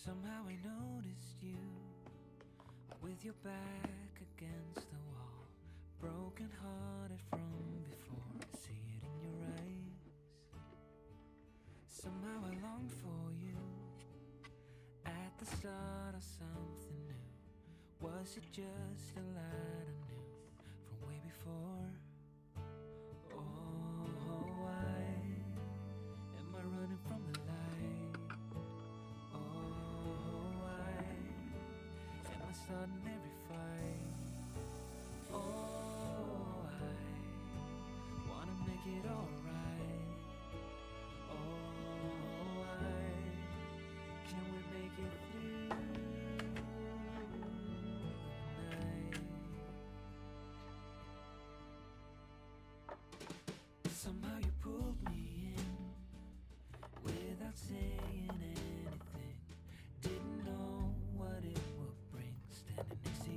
Somehow I noticed you with your back against the wall, broken hearted from before. I see it in your eyes. Somehow I long for you at the start of something new. Was it just a light I knew from way before? Oh, why am I running from the light? Oh, why am I starting every fight? Oh, I wanna make it alright. Oh, why can we make it through the night? Somehow you pulled me in without saying anything. Didn't know what it would bring. Standing next to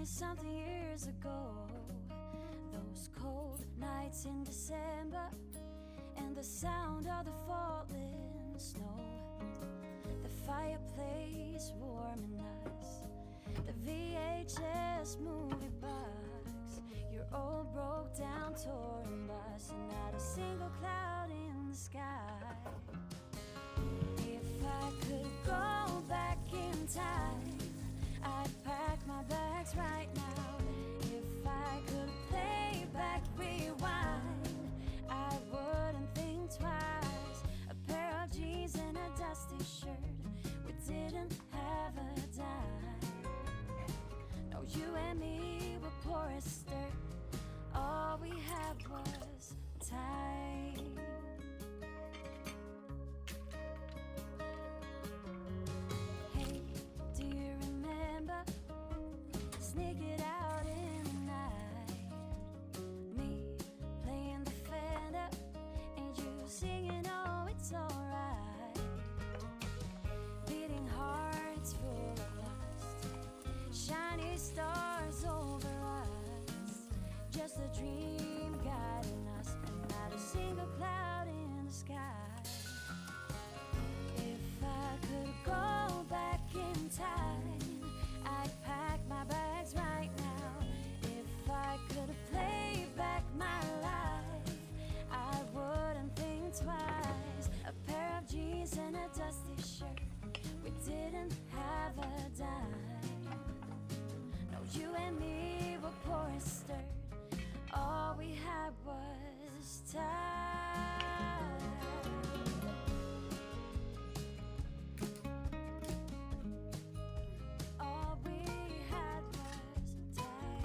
20-something years ago, those cold nights in December, and the sound of the falling snow, the fireplace warm and nice, the VHS movie box, your old broke down touring bus, and not a single cloud in the sky. If I could go back in time, I'd pack my bags right now. If I could play back, rewind, I wouldn't think twice. A pair of jeans and a dusty shirt, we didn't have a dime. No, you and me were poor as dirt, all we had was time. Hey, do you remember sneak it out in the night, me playing the Fender and you singing, oh, it's alright, beating hearts full of lust, shiny stars over us, just a dream guiding us, and not a single cloud in the sky. If I could go back in time, I'd pack my bags right now. If I could play back my life, I wouldn't think twice. A pair of jeans and a dusty shirt, we didn't have a dime. No, you and me were poor as dirt, all we had was time. All we had was time.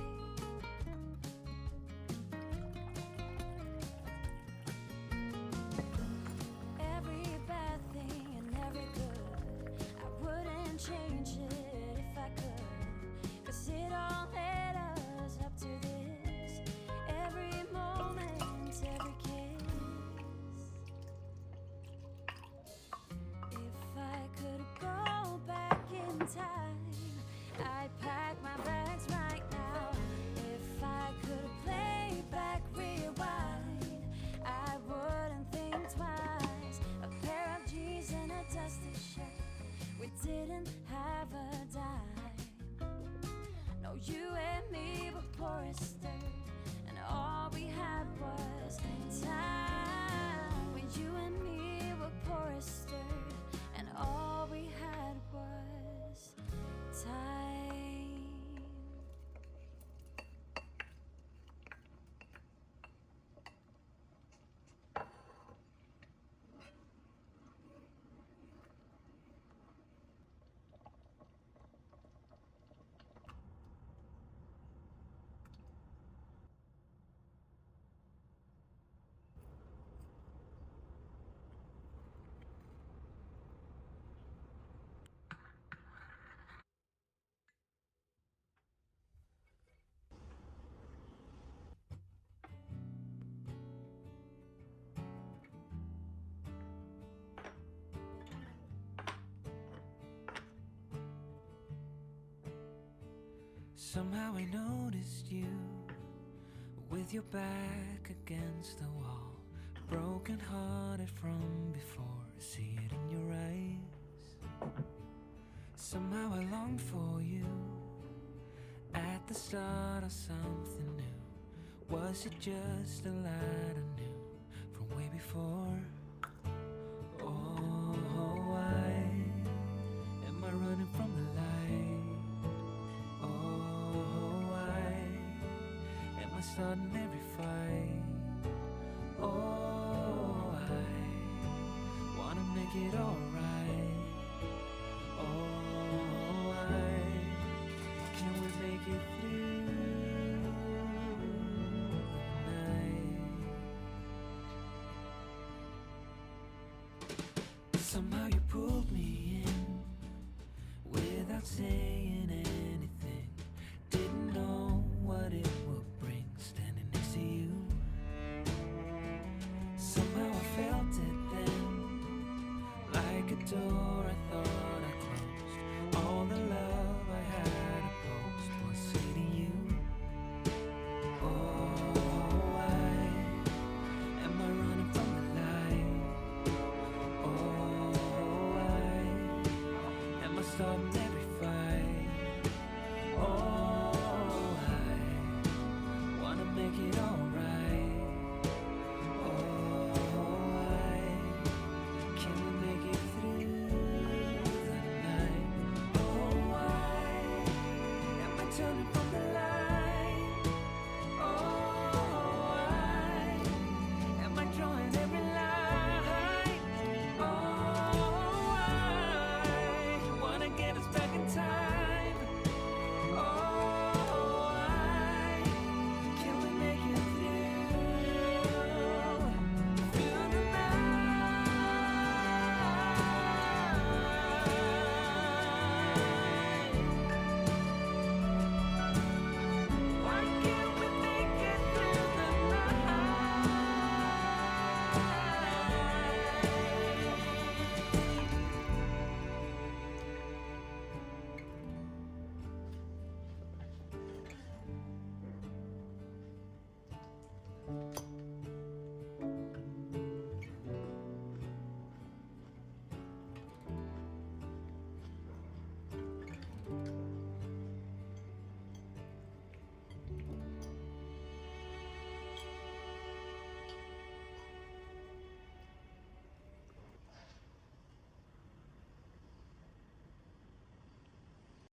Every bad thing and every good, I wouldn't change it if I could, 'cause it all led us up to this. Every moment, every kiss. If I could go back in time, I'd pack my bags right now. If I could play back, rewind, I wouldn't think twice. A pair of jeans and a dusty shirt, we didn't have a dime. No, you and me were poor as dirt, and all we had was time. When you and me were poor as dirt, and all we had was time. Somehow I noticed you with your back against the wall, broken hearted from before, see it in your eyes. Somehow I longed for you at the start of something new. Was it just a light I knew from way before? Oh, why am I running from the light? Starting every fight. Oh, I wanna make it alright. Oh, can we make it through?